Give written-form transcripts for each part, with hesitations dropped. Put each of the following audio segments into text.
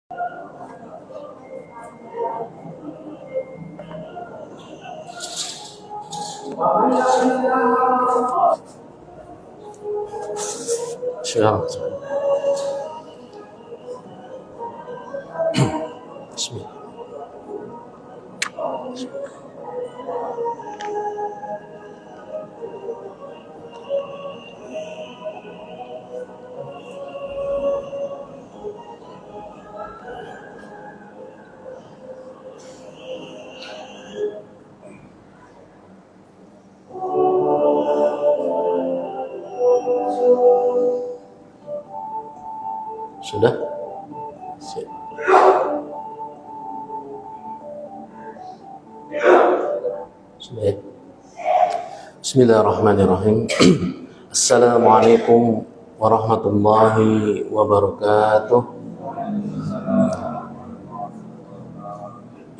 Siap. Bismillah. Sudah? Siap. Sudah ya? Bismillahirrahmanirrahim. Assalamualaikum warahmatullahi wabarakatuh.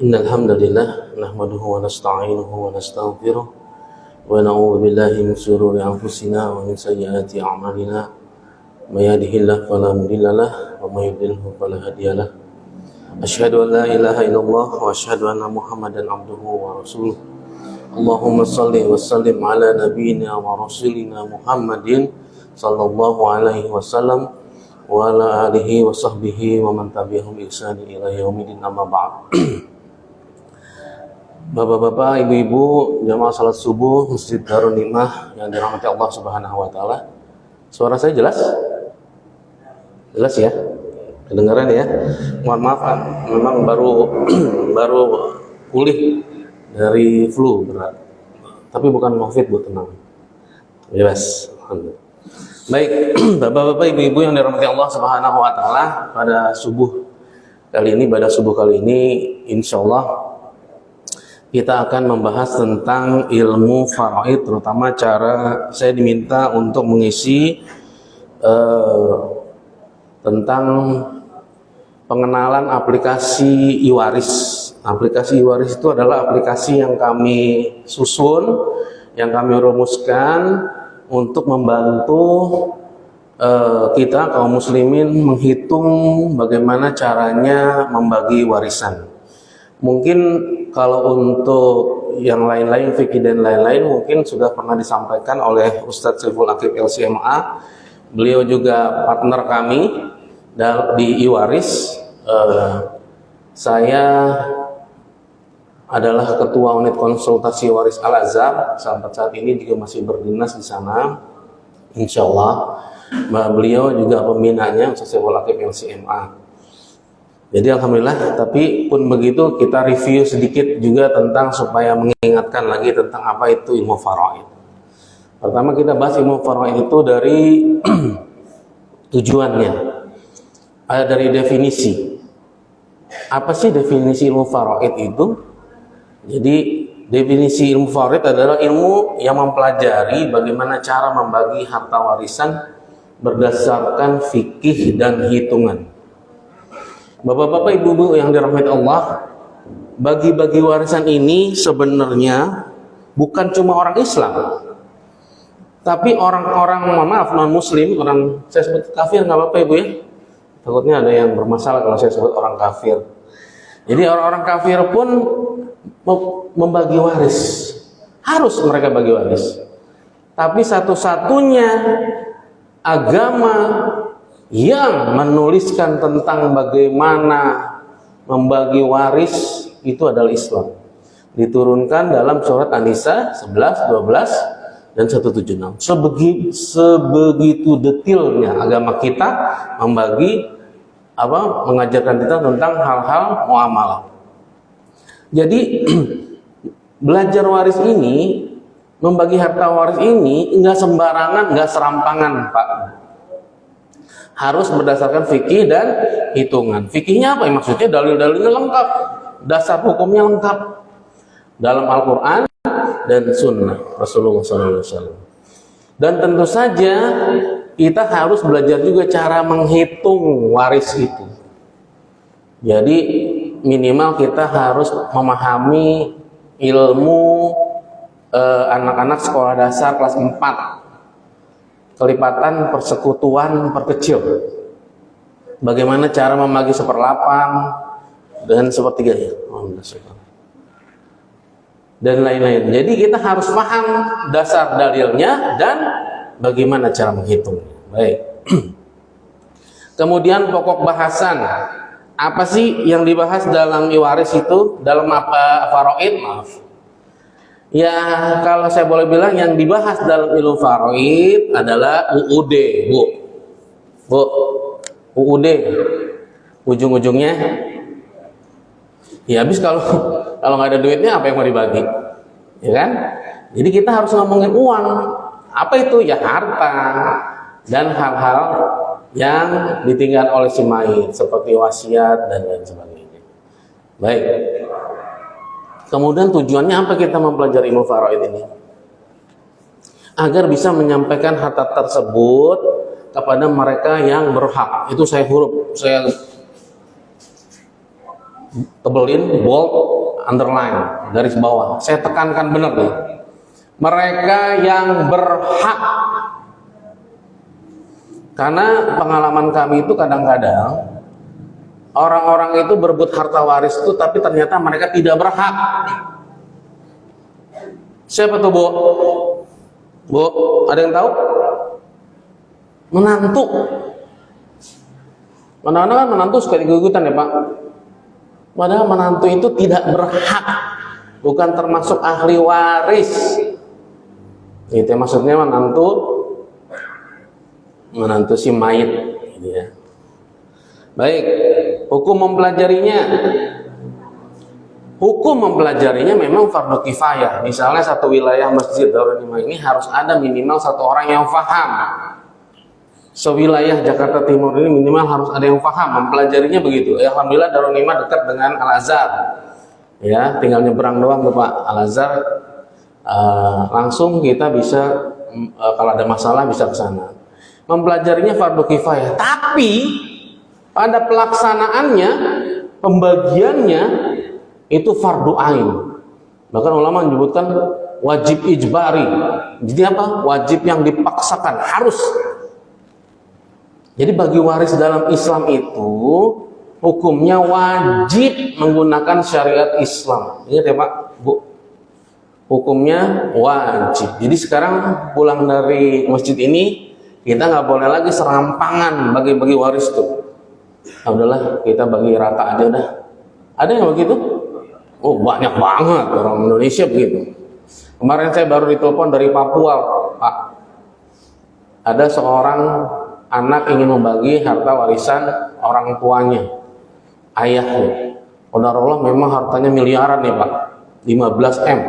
Innal hamdalillah nahmaduhu wa nasta'inuhu wa nastaghfiruh wa na'udzu billahi min shururi anfusina wa min sayyiati a'malina. May yahdihillahu fala mudilla lahu wa may yudlilhu fala hadiya lahu. Asyhadu an la ilaha illallah wa asyhadu anna Muhammadan abduhu wa rasuluh. Allahumma shalli wa sallim ala nabiyyina wa rasulina Muhammadin sallallahu alaihi wasallam wa ala alihi wa sahbihi wa man tabi'ahum bi ihsan ila yaumil amma ba'd. Bapak-bapak, ibu-ibu, jamaah salat subuh Masjid Darun Nimah yang dirahmati Allah Subhanahu wa taala. Suara saya jelas? Jelas ya? Kedengaran ya? Mohon maaf, memang baru pulih dari flu berat. Tapi bukan COVID, Bu, tenang. Jelas. Baik, Bapak-bapak, ibu-ibu yang dirahmati Allah Subhanahu wa taala, pada subuh kali ini, insyaallah kita akan membahas tentang ilmu faraid, terutama cara saya diminta untuk mengisi tentang pengenalan aplikasi e-waris. Aplikasi e-waris itu adalah aplikasi yang kami susun, yang kami rumuskan untuk membantu kita kaum muslimin menghitung bagaimana caranya membagi warisan. Mungkin kalau untuk yang lain-lain, fikih dan lain-lain, mungkin sudah pernah disampaikan oleh Ustadz Saiful Aqib LCMA. Beliau juga partner kami di e-waris. Saya adalah ketua unit konsultasi waris Al-Azhar. Sampai saat ini juga masih berdinas di sana. Insya Allah. Beliau juga pembinanya, Ustadz Saiful Aqib LCMA. Jadi alhamdulillah, tapi pun begitu kita review sedikit juga tentang supaya mengingatkan lagi tentang apa itu ilmu faraid. Pertama kita bahas ilmu faraid itu dari tujuannya. Ada dari definisi. Apa sih definisi ilmu faraid itu? Jadi definisi ilmu faraid adalah ilmu yang mempelajari bagaimana cara membagi harta warisan berdasarkan fikih dan hitungan. Bapak-bapak, ibu-ibu yang dirahmati Allah, bagi-bagi warisan ini sebenarnya bukan cuma orang Islam, tapi orang-orang, maaf, non-muslim, orang, saya sebut kafir nggak apa-apa ibu ya, takutnya ada yang bermasalah kalau saya sebut orang kafir. Jadi orang-orang kafir pun membagi waris, harus mereka bagi waris. Tapi satu-satunya agama yang menuliskan tentang bagaimana membagi waris itu adalah Islam. Diturunkan dalam surat An-Nisa 11, 12, dan 176. Sebegitu detailnya agama kita mengajarkan kita tentang hal-hal muamalah. Jadi belajar waris ini, membagi harta waris ini enggak sembarangan, enggak serampangan, Pak. Harus berdasarkan fikih dan hitungan. Fikihnya apa? Maksudnya dalil-dalilnya lengkap, dasar hukumnya lengkap dalam Al-Quran dan Sunnah Rasulullah SAW. Dan tentu saja kita harus belajar juga cara menghitung waris itu. Jadi minimal kita harus memahami ilmu anak-anak sekolah dasar kelas 4. Kelipatan persekutuan perkecil. bagaimana cara membagi 1/8 dan 1/3 ya. Dan lain-lain. Jadi kita harus paham dasar dalilnya dan bagaimana cara menghitungnya. Baik. Kemudian pokok bahasan. Apa sih yang dibahas dalam iwaris itu? Dalam apa faraid? Maaf. Ya, kalau saya boleh bilang yang dibahas dalam ilmu faraid adalah UUD, Bu. Bu, UUD. Ujung-ujungnya ya habis kalau nggak ada duitnya apa yang mau dibagi, ya kan? Jadi kita harus ngomongin uang. Apa itu? Ya harta dan hal-hal yang ditinggal oleh si mayit seperti wasiat dan lain sebagainya. Baik. Kemudian tujuannya apa kita mempelajari ilmu faraid ini? Agar bisa menyampaikan harta tersebut kepada mereka yang berhak. Itu saya tebelin, bold, underline, garis bawah. Saya tekankan benar nih. Mereka yang berhak. Karena pengalaman kami itu kadang-kadang orang-orang itu berebut harta waris itu tapi ternyata mereka tidak berhak. Siapa tuh, Bu? Bu, ada yang tahu? Menantu. Mana-mana kan menantu suka digugutan ya, Pak. Padahal menantu itu tidak berhak, bukan termasuk ahli waris. Itu maksudnya menantu si mayit, gitu ya. Baik, hukum mempelajarinya. Hukum mempelajarinya memang fardu kifayah. Misalnya satu wilayah Masjid Darul Hikmah ini harus ada minimal satu orang yang faham. Sewilayah Jakarta Timur ini minimal harus ada yang paham mempelajarinya begitu. Ya, alhamdulillah Darul Hikmah dekat dengan Al Azhar. Ya, tinggal nyebrang doang tuh Pak. Al Azhar langsung kita bisa kalau ada masalah bisa ke sana. Mempelajarinya fardu kifayah, tapi pada pelaksanaannya, pembagiannya itu fardu ain. Bahkan ulama menyebutkan wajib ijbari. Jadi apa? Wajib yang dipaksakan, harus. Jadi bagi waris dalam Islam itu hukumnya wajib menggunakan syariat Islam. Ingat ya Pak, Bu. Hukumnya wajib. Jadi sekarang pulang dari masjid ini kita nggak boleh lagi serampangan bagi-bagi waris tuh. Alhamdulillah kita bagi rata aja dah. Ada yang begitu? Oh banyak banget orang Indonesia begitu. Kemarin saya baru ditelepon dari Papua, Pak. Ada seorang anak ingin membagi harta warisan orang tuanya, ayahnya. Qadarullah memang hartanya miliaran nih Pak, 15 M.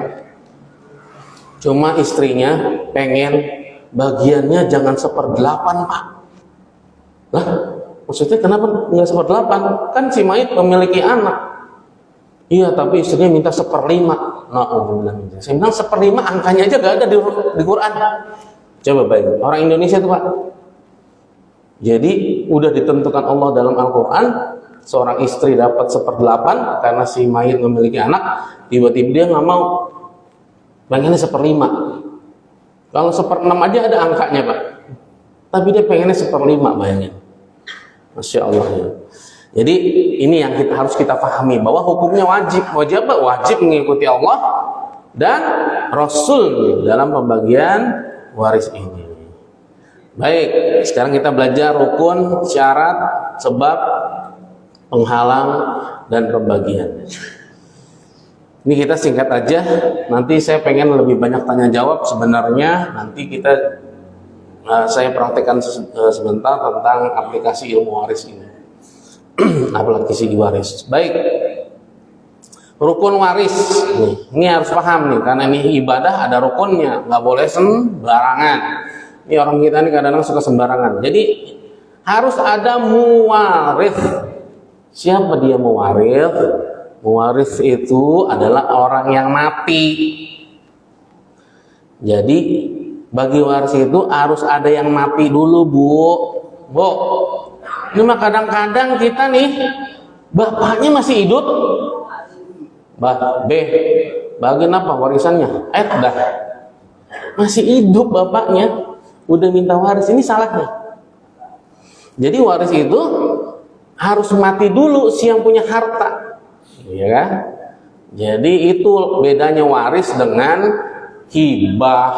Cuma istrinya pengen bagiannya jangan 1/8 Pak. Lah, maksudnya kenapa nggak 1/8? Kan si mayit memiliki anak. Iya, tapi istrinya minta 1/5. Nah, saya bilang 1/5 angkanya aja gak ada di Quran. Coba bayangin, orang Indonesia tuh Pak. Jadi udah ditentukan Allah dalam Al-Quran, seorang istri dapat 1/8 karena si mayit memiliki anak, tiba-tiba dia nggak mau, pengennya 1/5. Kalau 1/6 aja ada angkanya Pak, tapi dia pengennya 1/5, bayangin. Masya Allah ya. Jadi ini yang harus kita pahami, bahwa hukumnya wajib. Wajib mengikuti Allah dan Rasul dalam pembagian waris ini. Baik, sekarang kita belajar rukun, syarat, sebab, penghalang, dan pembagian. Ini kita singkat aja. Nanti saya pengen lebih banyak tanya jawab. Sebenarnya nanti saya praktekkan sebentar tentang aplikasi ilmu waris ini. Aplikasi waris. Baik. Rukun waris. Ini harus paham nih, karena ini ibadah ada rukunnya, nggak boleh sembarangan. Ini orang kita nih kadang-kadang suka sembarangan. Jadi harus ada muwaris. Siapa dia muwaris? Muwaris itu adalah orang yang mati. Jadi bagi waris itu harus ada yang mati dulu, Bu. Ini mah kadang-kadang kita nih bapaknya masih hidup. Bagian apa warisannya? Dah. Masih hidup bapaknya, udah minta waris, ini salahnya. Jadi waris itu harus mati dulu si yang punya harta, ya kan? Jadi itu bedanya waris dengan hibah.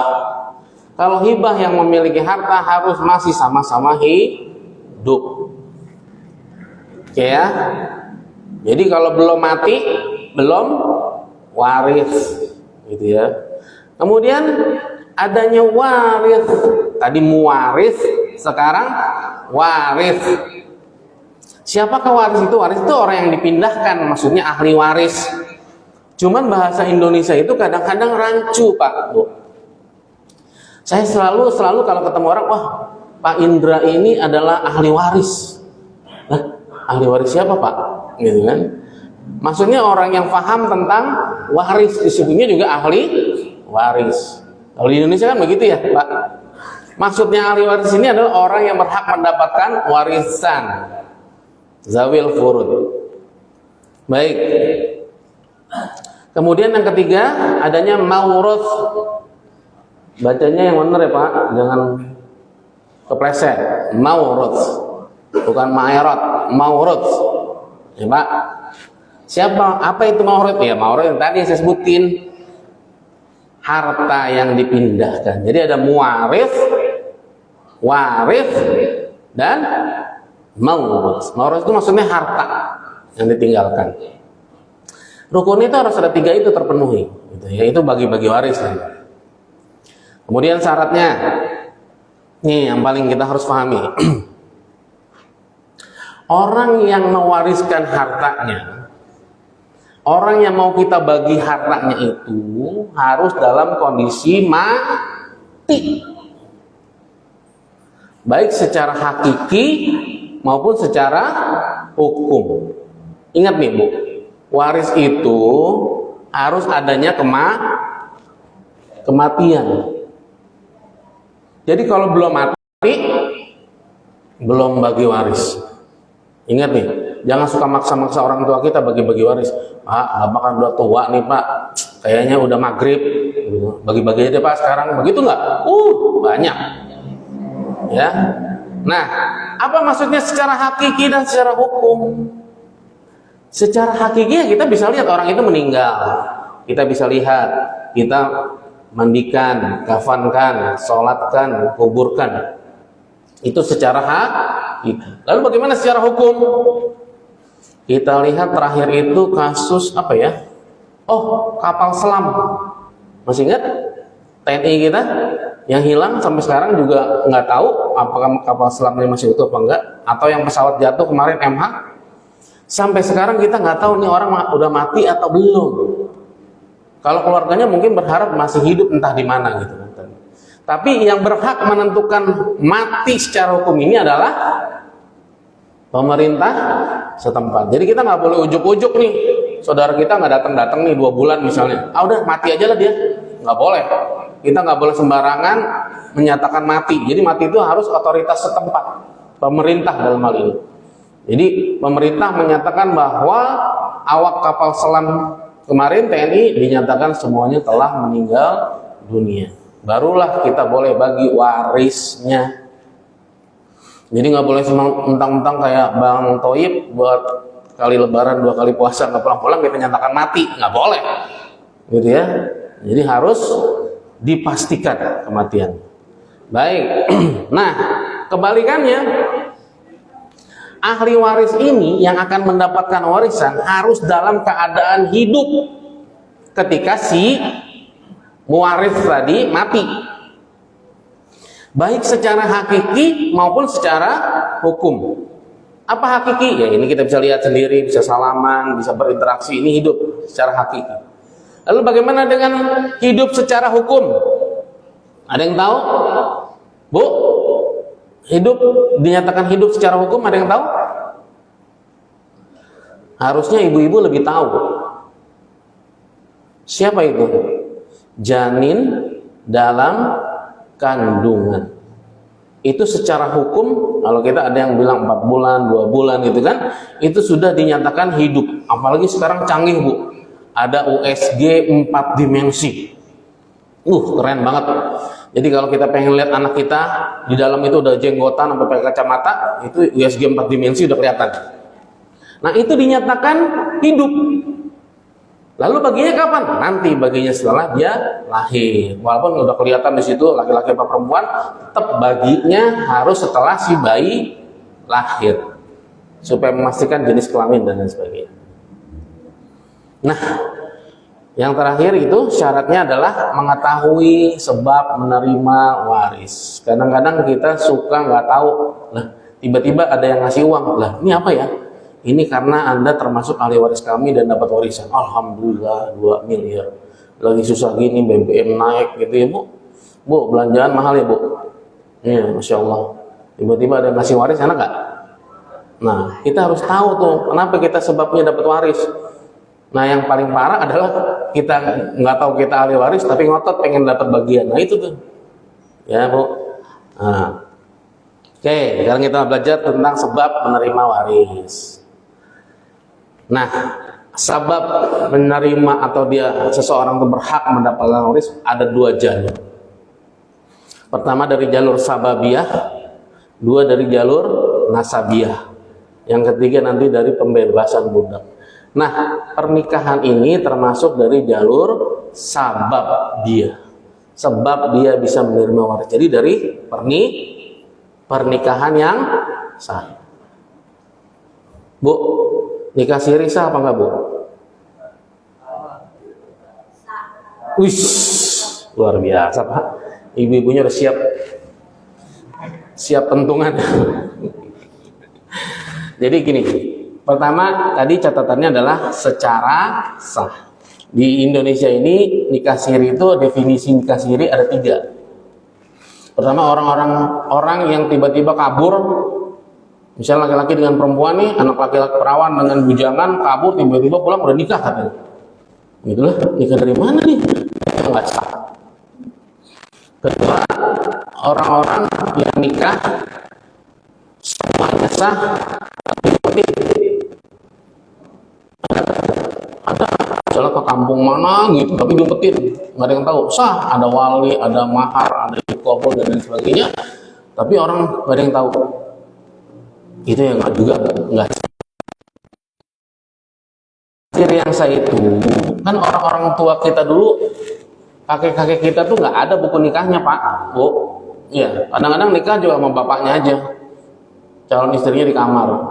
Kalau hibah yang memiliki harta harus masih sama-sama hidup, oke ya. Jadi kalau belum mati belum waris, gitu ya. Kemudian adanya waris, tadi muwaris, sekarang waris. Siapakah waris itu? Waris itu orang yang dipindahkan, maksudnya ahli waris. Cuman bahasa Indonesia itu kadang-kadang rancu, Pak, Bu. Saya selalu kalau ketemu orang, wah, Pak Indra ini adalah ahli waris. Nah, ahli waris siapa, Pak? Gitu kan? Maksudnya orang yang paham tentang waris, disebutnya juga ahli waris. Kalau di Indonesia kan begitu ya, Pak. Maksudnya ahli waris ini adalah orang yang berhak mendapatkan warisan. Zawil furud. Baik. Kemudian yang ketiga adanya mauruth. Bacanya yang benar ya, Pak, jangan kepleset. Mauruth, bukan ma'irot, mauruth. Ya, Pak. Siapa? Apa itu mauruth? Ya, mauruth yang tadi saya sebutin, harta yang dipindahkan. Jadi ada muwaris, waris, dan mauruth. Mauruth itu maksudnya harta yang ditinggalkan. Rukun itu harus ada 3 itu terpenuhi, gitu, yaitu bagi-bagi waris. Kemudian syaratnya, nih yang paling kita harus pahami. Orang yang mewariskan hartanya, orang yang mau kita bagi hartanya itu harus dalam kondisi mati, baik secara hakiki maupun secara hukum. Ingat nih, Bu, waris itu harus adanya kematian. Jadi kalau belum mati, belum bagi waris. Ingat nih, jangan suka maksa-maksa orang tua kita bagi-bagi waris. Pak, Bapak kan udah tua nih, Pak, kayaknya udah maghrib, bagi-bagi aja Pak sekarang. Begitu nggak? Banyak. Ya. Nah, apa maksudnya secara hakiki dan secara hukum? Secara hakiki kita bisa lihat orang itu meninggal. Kita bisa lihat, kita mandikan, kafankan, sholatkan, kuburkan. Itu secara hakiki. Lalu bagaimana secara hukum? Kita lihat terakhir itu kasus apa ya? Oh, kapal selam. Masih ingat? TNI kita yang hilang sampai sekarang juga nggak tahu apakah kapal selamnya masih utuh apa enggak, atau yang pesawat jatuh kemarin MH. Sampai sekarang kita nggak tahu nih orang udah mati atau belum. Kalau keluarganya mungkin berharap masih hidup entah di mana gitu. Tapi yang berhak menentukan mati secara hukum ini adalah pemerintah setempat. Jadi kita nggak boleh ujuk-ujuk nih, saudara kita nggak datang-datang nih 2 bulan misalnya. Udah mati aja lah dia, nggak boleh. Kita nggak boleh sembarangan menyatakan mati. Jadi mati itu harus otoritas setempat, pemerintah dalam hal ini. Jadi pemerintah menyatakan bahwa awak kapal selam kemarin TNI dinyatakan semuanya telah meninggal dunia. Barulah kita boleh bagi warisnya. Jadi nggak boleh mentang-mentang kayak Bang Toib buat kali lebaran 2 kali puasa nggak pulang-pulang kita nyatakan mati, nggak boleh, gitu ya. Jadi harus dipastikan kematian. Baik. Nah, kebalikannya, ahli waris ini yang akan mendapatkan warisan harus dalam keadaan hidup ketika si muwaris tadi mati, baik secara hakiki maupun secara hukum. Apa hakiki? Ya ini kita bisa lihat sendiri, bisa salaman, bisa berinteraksi, ini hidup secara hakiki. Lalu bagaimana dengan hidup secara hukum? Ada yang tahu? Bu? Hidup, dinyatakan hidup secara hukum, ada yang tahu? Harusnya ibu-ibu lebih tahu. Siapa itu? Janin dalam kandungan. Itu secara hukum, kalau kita ada yang bilang 4 bulan, 2 bulan gitu kan, itu sudah dinyatakan hidup. Apalagi sekarang canggih, Bu. Ada USG 4 dimensi. Keren banget. Jadi kalau kita pengen lihat anak kita di dalam itu udah jenggotan sampai pakai kacamata, itu USG 4 dimensi udah kelihatan. Nah, itu dinyatakan hidup. Lalu baginya kapan? Nanti baginya setelah dia lahir. Walaupun udah kelihatan di situ laki-laki apa perempuan, tetap baginya harus setelah si bayi lahir, supaya memastikan jenis kelamin dan lain sebagainya. Nah, yang terakhir itu syaratnya adalah mengetahui sebab menerima waris. Kadang-kadang kita suka nggak tahu, lah tiba-tiba ada yang ngasih uang, lah ini apa ya? Ini karena Anda termasuk ahli waris kami dan dapat warisan. Alhamdulillah 2 miliar. Lagi susah gini, BBM naik gitu ya Bu. Bu, belanjaan mahal ya Bu. Iya, Masya Allah. Tiba-tiba ada yang ngasih waris, enak nggak? Nah, kita harus tahu tuh, kenapa kita sebabnya dapat waris. Nah, yang paling parah adalah kita nggak tahu kita ahli waris, tapi ngotot pengen dapat bagian. Nah, itu tuh. Ya Bu. Nah. Oke, sekarang kita belajar tentang sebab menerima waris. Nah, sebab menerima atau seseorang itu berhak mendapatkan waris ada 2 jalur. Pertama dari jalur sababiyah, 2 dari jalur nasabiyah. Yang ketiga nanti dari pembebasan budak. Nah, pernikahan ini termasuk dari jalur sababiyah. Sebab dia bisa menerima waris. Jadi dari pernikahan yang sah. Bu, nikah siri sah apa enggak Bu? Wih, luar biasa Pak. Ibu-ibunya udah siap pentungan. Jadi gini, pertama tadi catatannya adalah secara sah. Di Indonesia ini nikah siri itu definisi nikah siri ada 3. Pertama orang yang tiba-tiba kabur. Misalnya laki-laki dengan perempuan nih, anak laki-laki perawan dengan bujangan kabur, tiba-tiba pulang udah nikah katanya. Itulah nikah dari mana nih? Enggak sah. Kedua, orang-orang yang nikah semuanya sah, tapi ada misalnya ke kampung mana gitu, tapi diumpetin, nggak ada yang tahu. Sah, ada wali, ada mahar, ada ikobol dan lain sebagainya, tapi orang nggak ada yang tahu. Itu yang juga nggak. Yang saya itu kan orang-orang tua kita dulu, kakek-kakek kita tuh nggak ada buku nikahnya Pak, Bu. Ya, kadang-kadang nikah juga sama bapaknya aja, calon istrinya di kamar.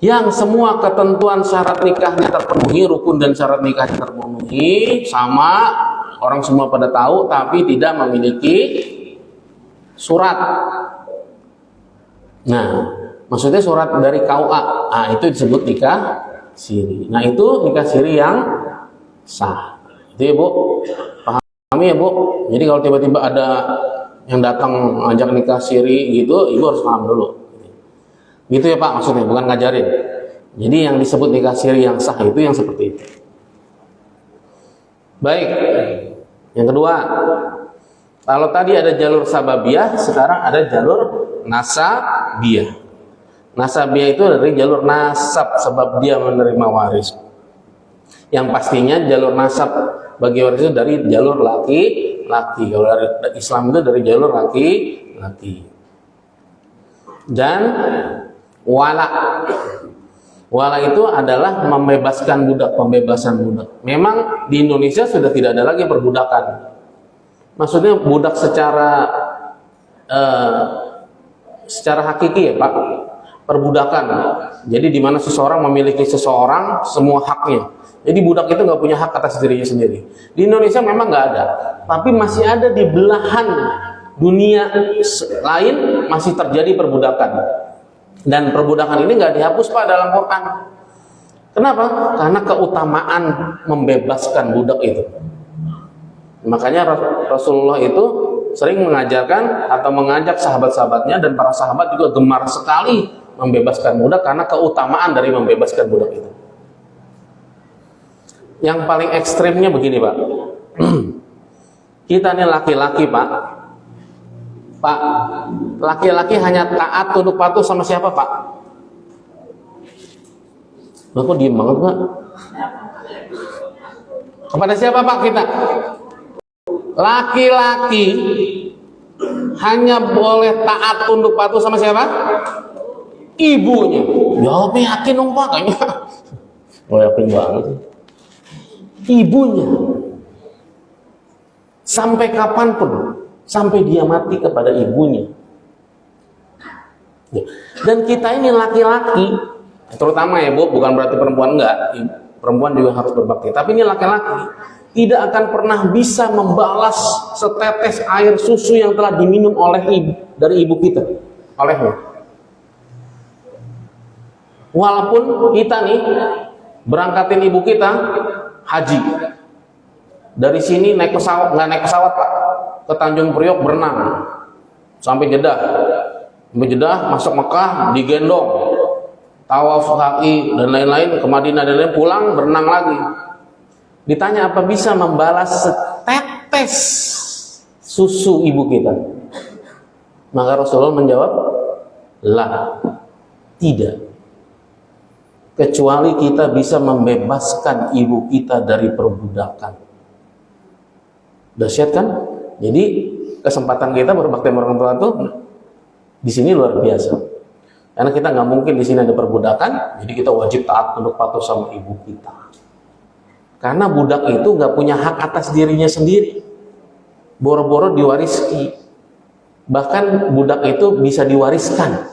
Yang semua ketentuan syarat nikahnya terpenuhi, rukun dan syarat nikahnya terpenuhi, sama orang semua pada tahu, tapi tidak memiliki surat. Nah, maksudnya surat dari KUA. Nah, itu disebut nikah siri. Nah, itu nikah siri yang sah. Itu ya Bu, pahami ya Bu. Jadi kalau tiba-tiba ada yang datang ngajak nikah siri gitu, Ibu harus paham dulu. Gitu ya Pak maksudnya, bukan ngajarin. Jadi yang disebut nikah siri yang sah itu yang seperti itu. Baik. Yang kedua, kalau tadi ada jalur sababiyah, sekarang ada jalur nasabiyah. Nasabiyah itu dari jalur nasab, sebab dia menerima waris. Yang pastinya jalur nasab bagi waris itu dari jalur laki-laki. Kalau dari Islam itu dari jalur laki-laki. Dan wala itu adalah membebaskan budak, pembebasan budak. Memang di Indonesia sudah tidak ada lagi perbudakan. Maksudnya budak secara hakiki ya Pak, perbudakan. Jadi di mana seseorang memiliki seseorang semua haknya. Jadi budak itu nggak punya hak atas dirinya sendiri. Di Indonesia memang nggak ada, tapi masih ada di belahan dunia lain masih terjadi perbudakan. Dan perbudakan ini nggak dihapus Pak dalam Quran. Kenapa? Karena keutamaan membebaskan budak itu. Makanya Rasulullah itu sering mengajarkan atau mengajak sahabat-sahabatnya, dan para sahabat juga gemar sekali membebaskan budak karena keutamaan dari membebaskan budak itu. Yang paling ekstrimnya begini Pak. Kita ini laki-laki Pak. Pak, laki-laki hanya taat tunduk patuh sama siapa Pak? Loh, kok diem banget Pak? Kepada siapa Pak kita? Laki-laki hanya boleh taat tunduk patuh sama siapa? Ibunya. Jawabnya yakin dong Pak, kayaknya. Oh, yakin banget. Ibunya. Sampai kapanpun, sampai dia mati kepada ibunya. Dan kita ini laki-laki, terutama ya Bu, bukan berarti perempuan enggak, perempuan juga harus berbakti, tapi ini laki-laki tidak akan pernah bisa membalas setetes air susu yang telah diminum oleh dari ibu kita, olehnya. Walaupun kita nih berangkatin ibu kita haji, dari sini naik pesawat, nggak naik pesawat Pak, ke Tanjung Priok berenang sampai Jeddah, masuk Mekah, digendong, tawaf sa'i dan lain-lain, ke Madinah dan lain-lain, pulang berenang lagi. Ditanya apa bisa membalas setetes susu ibu kita? Maka Rasulullah menjawab, la, tidak. Kecuali kita bisa membebaskan ibu kita dari perbudakan. Dahsyat kan? Jadi kesempatan kita berbakti sama orang tua itu di sini luar biasa. Karena kita nggak mungkin di sini ada perbudakan, jadi kita wajib taat tunduk patuh sama ibu kita. Karena budak itu nggak punya hak atas dirinya sendiri, boro-boro diwarisi. Bahkan budak itu bisa diwariskan.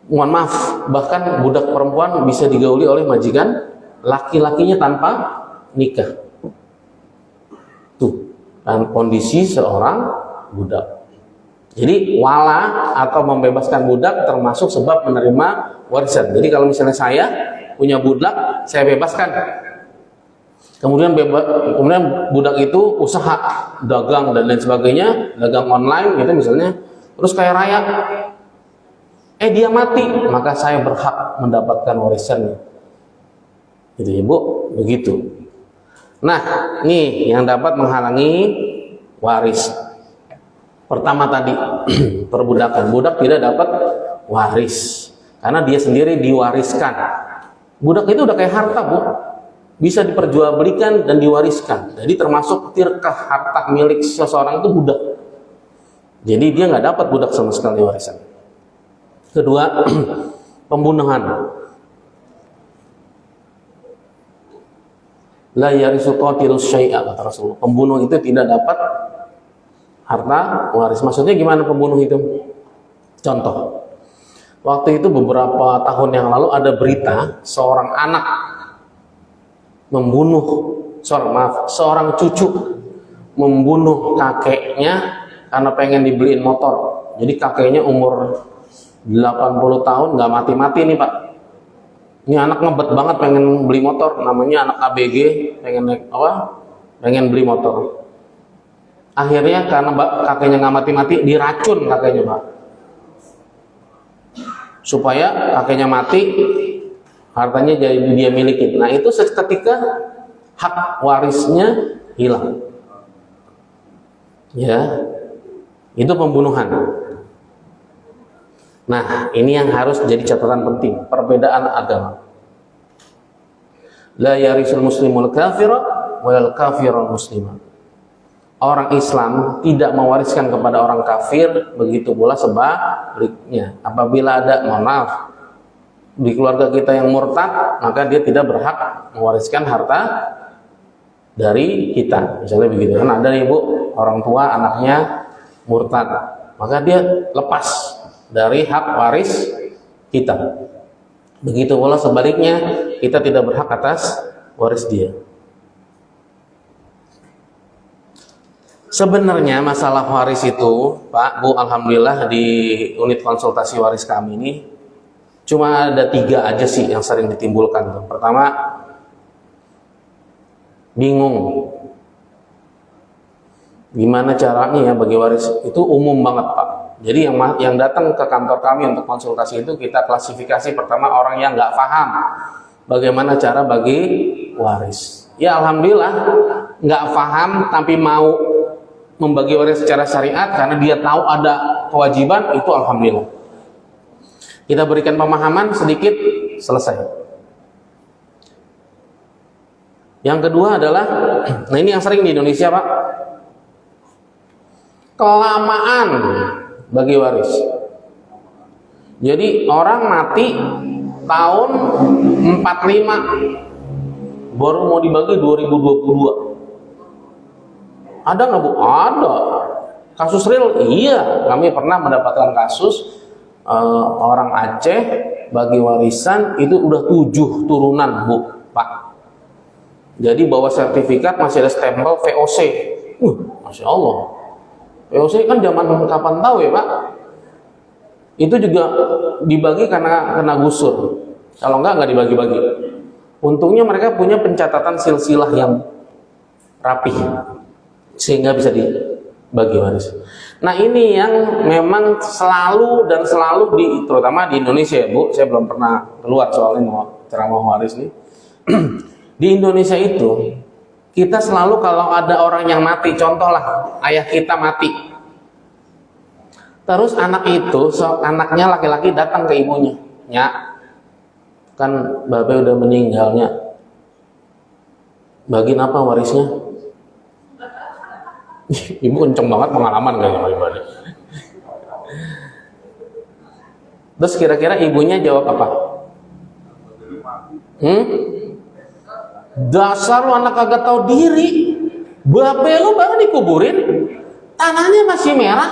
Mohon maaf, bahkan budak perempuan bisa digauli oleh majikan laki-lakinya tanpa nikah. Tuh, dan kondisi seorang budak. Jadi wala atau membebaskan budak termasuk sebab menerima warisan. Jadi kalau misalnya saya punya budak, saya bebaskan. Kemudian budak itu usaha dagang dan lain sebagainya, dagang online gitu misalnya, terus kaya raya. Dia mati, maka saya berhak mendapatkan warisannya. Gitu ya Bu, begitu. Nah, nih yang dapat menghalangi waris. Pertama tadi perbudakan, budak tidak dapat waris karena dia sendiri diwariskan. Budak itu udah kayak harta Bu, bisa diperjualbelikan dan diwariskan. Jadi termasuk tirkah harta milik seseorang itu budak. Jadi dia nggak dapat budak sama sekali warisan. Kedua, pembunuhan. La yarisu qatilus syai'a, kata Rasulullah. Pembunuh itu tidak dapat harta waris. Maksudnya gimana pembunuh itu? Contoh, waktu itu beberapa tahun yang lalu ada berita seorang anak membunuh seorang cucu membunuh kakeknya karena pengen dibeliin motor. Jadi kakeknya umur 80 tahun nggak mati-mati nih Pak. Ini anak ngebet banget pengen beli motor, namanya anak ABG, pengen beli motor. Akhirnya karena kakeknya nggak mati-mati, diracun kakeknya Pak, supaya kakeknya mati, hartanya jadi dia miliki. Nah itu seketika hak warisnya hilang. Ya, itu pembunuhan. Nah ini yang harus jadi catatan penting, perbedaan agama. La yarisul muslimul kafira wal kafirul muslimah. Orang Islam tidak mewariskan kepada orang kafir, begitu pula sebaliknya. Apabila ada, mohon maaf, di keluarga kita yang murtad, maka dia tidak berhak mewariskan harta dari kita. Misalnya begitu kan, ada ibu orang tua anaknya murtad, maka dia lepas dari hak waris kita. Begitu pula sebaliknya, kita tidak berhak atas waris dia. Sebenarnya masalah waris itu, Pak, Bu, alhamdulillah di unit konsultasi waris kami ini cuma ada 3 aja sih yang sering ditimbulkan. Pertama, bingung gimana caranya ya bagi waris. Itu umum banget Pak. Jadi yang datang ke kantor kami untuk konsultasi itu kita klasifikasi pertama orang yang nggak paham bagaimana cara bagi waris. Ya alhamdulillah nggak paham tapi mau membagi waris secara syariat karena dia tahu ada kewajiban, itu alhamdulillah. Kita berikan pemahaman sedikit, selesai. Yang kedua adalah, nah ini yang sering di Indonesia Pak, kelamaan bagi waris. Jadi orang mati tahun 45 baru mau dibagi 2022. Ada nggak Bu? Ada. Kasus real? Iya. Kami pernah mendapatkan kasus orang Aceh bagi warisan itu udah 7 turunan Bu, Pak. Jadi bawa sertifikat masih ada stempel VOC. Masya Allah. VOC kan zaman kapan tahu ya Pak? Itu juga dibagi karena kena gusur. Kalau nggak dibagi-bagi. Untungnya mereka punya pencatatan silsilah yang rapi sehingga bisa dibagi waris. Nah ini yang memang selalu terutama di Indonesia ya Bu. Saya belum pernah keluar soalnya mau ceramah waris nih. Di Indonesia itu kita selalu kalau ada orang yang mati, contohlah ayah kita mati. Terus anaknya laki-laki datang ke ibunya, "Nyak, kan babe udah meninggalnya, bagiin apa warisnya?" Ibu kenceng banget pengalaman kayaknya ibadah. Terus kira-kira ibunya jawab apa? Dasar lu anak kagak tahu diri, babe lu baru dikuburin, tanahnya masih merah.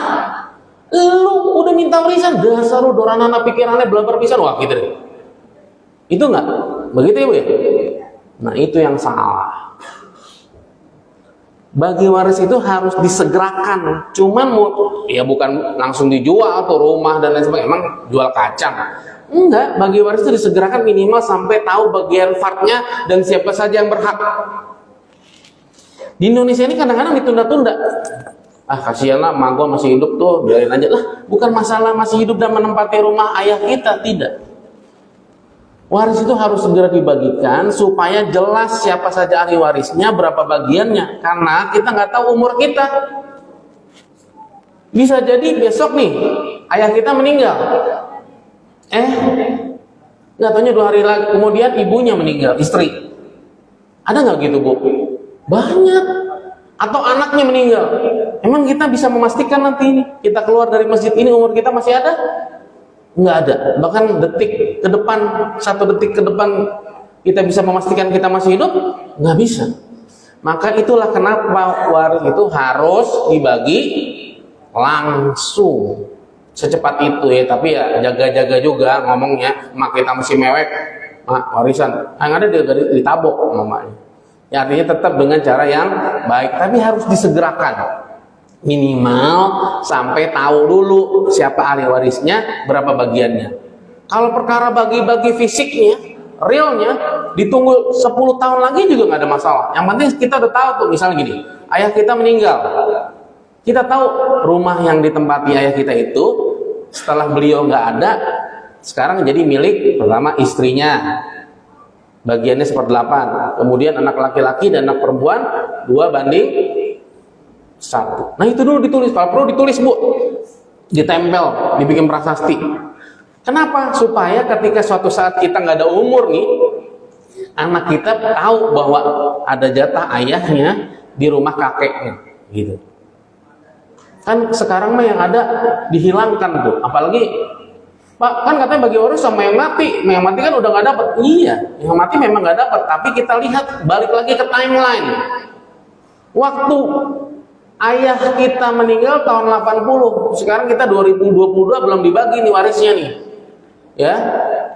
Lu udah minta warisan, dasar lu doran anak pikirannya belabar pisan. Wah gitu deh. Itu enggak? Begitu ya Bu ya? Nah itu yang salah. Bagi waris itu harus disegerakan. Cuman ya bukan langsung dijual tuh rumah dan lain sebagainya. Emang jual kacang? Enggak, bagi waris itu disegerakan minimal sampai tahu bagian fartnya dan siapa saja yang berhak. Di Indonesia ini kadang-kadang ditunda-tunda. Kasihan lah, emak gua masih hidup tuh, biarin aja lah. Bukan masalah masih hidup dan menempati rumah ayah kita, tidak. Waris itu harus segera dibagikan supaya jelas siapa saja ahli warisnya, berapa bagiannya. Karena kita nggak tahu umur kita. Bisa jadi besok nih ayah kita meninggal. Nggak taunya 2 hari lagi kemudian ibunya meninggal, istri. Ada nggak gitu Bu? Banyak. Atau anaknya meninggal. Emang kita bisa memastikan nanti ini kita keluar dari masjid ini umur kita masih ada? Nggak ada. Bahkan 1 detik ke depan kita bisa memastikan kita masih hidup? Nggak bisa. Maka itulah kenapa waris itu harus dibagi langsung secepat itu ya. Tapi ya jaga-jaga juga ngomongnya. Mak kita masih mewek, mak warisan yang ada ditabok mamanya. Ya, artinya tetap dengan cara yang baik, tapi harus disegerakan. Minimal sampai tahu dulu siapa ahli warisnya, berapa bagiannya. Kalau perkara bagi-bagi fisiknya, realnya, ditunggu 10 tahun lagi juga nggak ada masalah. Yang penting kita udah tahu tuh, misalnya gini, ayah kita meninggal. Kita tahu rumah yang ditempati ayah kita itu, setelah beliau nggak ada, sekarang jadi milik pertama istrinya. Bagiannya 1/8, kemudian anak laki-laki dan anak perempuan 2/1. Nah itu dulu ditulis, kalau perlu ditulis Bu, ditempel, dibikin prasasti. Kenapa? Supaya ketika suatu saat kita nggak ada umur nih, anak kita tahu bahwa ada jatah ayahnya di rumah kakeknya, gitu. Kan sekarang mah yang ada dihilangkan Bu, apalagi Pak, kan katanya bagi waris sama yang mati kan udah nggak dapat. Iya, yang mati memang nggak dapat. Tapi kita lihat balik lagi ke timeline. Waktu ayah kita meninggal tahun 80, sekarang kita 2022 belum dibagi nih warisnya nih. Ya,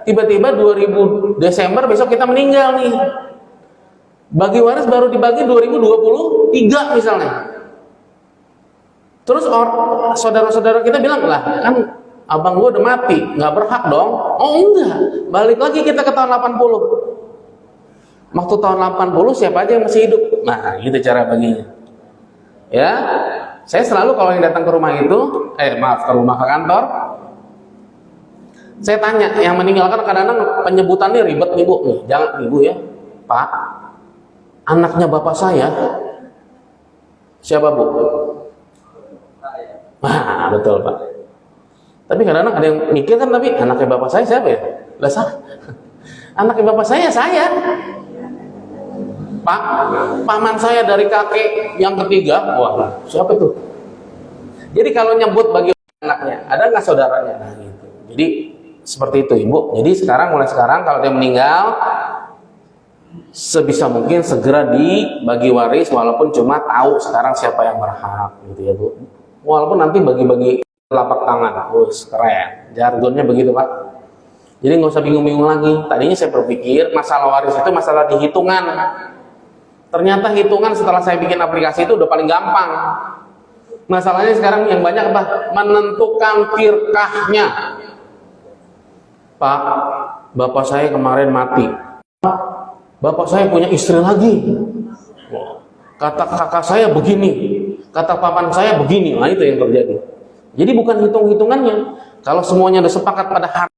tiba-tiba 2000 Desember besok kita meninggal nih. Bagi waris baru dibagi 2023 misalnya. Terus saudara-saudara kita bilang lah, kan abang gue udah mati, nggak berhak dong. Oh enggak, balik lagi kita ke tahun 80. Waktu tahun 80 siapa aja yang masih hidup? Nah gitu cara baginya. Ya, saya selalu kalau yang datang ke rumah itu, ke kantor, saya tanya, yang meninggal kan kadang-kadang penyebutannya ribet nih Bu. Jangan Ibu ya, Pak, anaknya bapak saya, siapa Bu? Nah betul Pak. Tapi kadang-kadang ada yang mikir kan, tapi anaknya bapak saya siapa ya? Lah salah. Anaknya bapak saya. Pak, paman saya dari kakek yang ketiga. Wah, siapa itu? Jadi kalau nyebut bagi anaknya, ada nggak saudaranya? Nah, gitu. Jadi seperti itu Ibu. Jadi mulai sekarang kalau dia meninggal, sebisa mungkin segera dibagi waris, walaupun cuma tahu sekarang siapa yang berhak gitu ya Bu. Walaupun nanti bagi-bagi telapak tangan, keren. Jargonnya begitu Pak. Jadi nggak usah bingung-bingung lagi. Tadinya saya berpikir masalah waris itu masalah di hitungan. Ternyata hitungan setelah saya bikin aplikasi itu udah paling gampang. Masalahnya sekarang yang banyak apa? Menentukan firqahnya. Pak, bapak saya kemarin mati. Bapak saya punya istri lagi. Kata kakak saya begini, kata paman saya begini. Nah itu yang terjadi. Jadi bukan hitung-hitungannya. Kalau semuanya udah sepakat pada hak